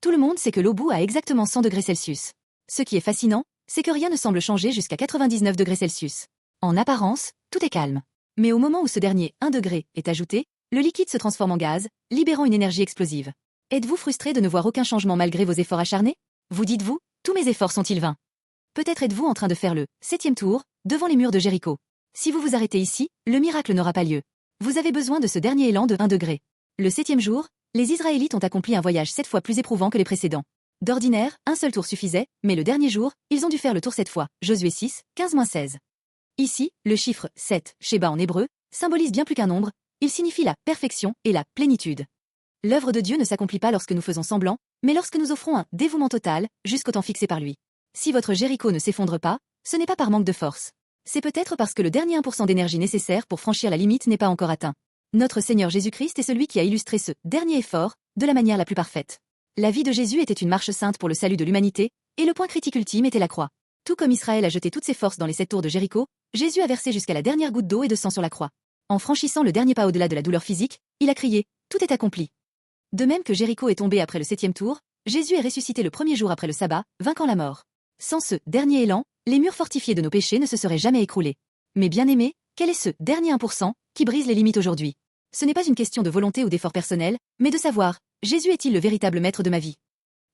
Tout le monde sait que l'eau bout à exactement 100 degrés Celsius. Ce qui est fascinant, c'est que rien ne semble changer jusqu'à 99 degrés Celsius. En apparence, tout est calme. Mais au moment où ce dernier 1 degré est ajouté, le liquide se transforme en gaz, libérant une énergie explosive. Êtes-vous frustré de ne voir aucun changement malgré vos efforts acharnés? Vous dites-vous, tous mes efforts sont-ils vains? Peut-être êtes-vous en train de faire le 7e tour, devant les murs de Jéricho. Si vous vous arrêtez ici, le miracle n'aura pas lieu. Vous avez besoin de ce dernier élan de 1 degré. Le 7e jour, les Israélites ont accompli un voyage 7 fois plus éprouvant que les précédents. D'ordinaire, un seul tour suffisait, mais le dernier jour, ils ont dû faire le tour 7 fois. Josué 6, 15-16. Ici, le chiffre 7, Sheba en hébreu, symbolise bien plus qu'un nombre, il signifie la perfection et la plénitude. L'œuvre de Dieu ne s'accomplit pas lorsque nous faisons semblant, mais lorsque nous offrons un dévouement total, jusqu'au temps fixé par lui. Si votre Jéricho ne s'effondre pas, ce n'est pas par manque de force. C'est peut-être parce que le dernier 1% d'énergie nécessaire pour franchir la limite n'est pas encore atteint. Notre Seigneur Jésus-Christ est celui qui a illustré ce dernier effort de la manière la plus parfaite. La vie de Jésus était une marche sainte pour le salut de l'humanité, et le point critique ultime était la croix. Tout comme Israël a jeté toutes ses forces dans les 7 tours de Jéricho, Jésus a versé jusqu'à la dernière goutte d'eau et de sang sur la croix. En franchissant le dernier pas au-delà de la douleur physique, il a crié « Tout est accompli ». De même que Jéricho est tombé après le 7e tour, Jésus est ressuscité le premier jour après le sabbat, vainquant la mort. Sans ce dernier élan, les murs fortifiés de nos péchés ne se seraient jamais écroulés. Mais bien aimé, quel est ce dernier 1% qui brise les limites aujourd'hui? Ce n'est pas une question de volonté ou d'effort personnel, mais de savoir, Jésus est-il le véritable maître de ma vie?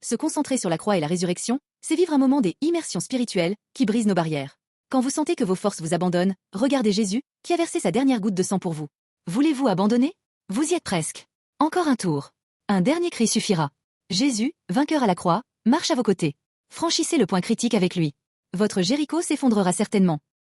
Se concentrer sur la croix et la résurrection, c'est vivre un moment des immersions spirituelles qui brisent nos barrières. Quand vous sentez que vos forces vous abandonnent, regardez Jésus, qui a versé sa dernière goutte de sang pour vous. Voulez-vous abandonner? Vous y êtes presque. Encore un tour. Un dernier cri suffira. Jésus, vainqueur à la croix, marche à vos côtés. Franchissez le point critique avec lui. Votre Jéricho s'effondrera certainement.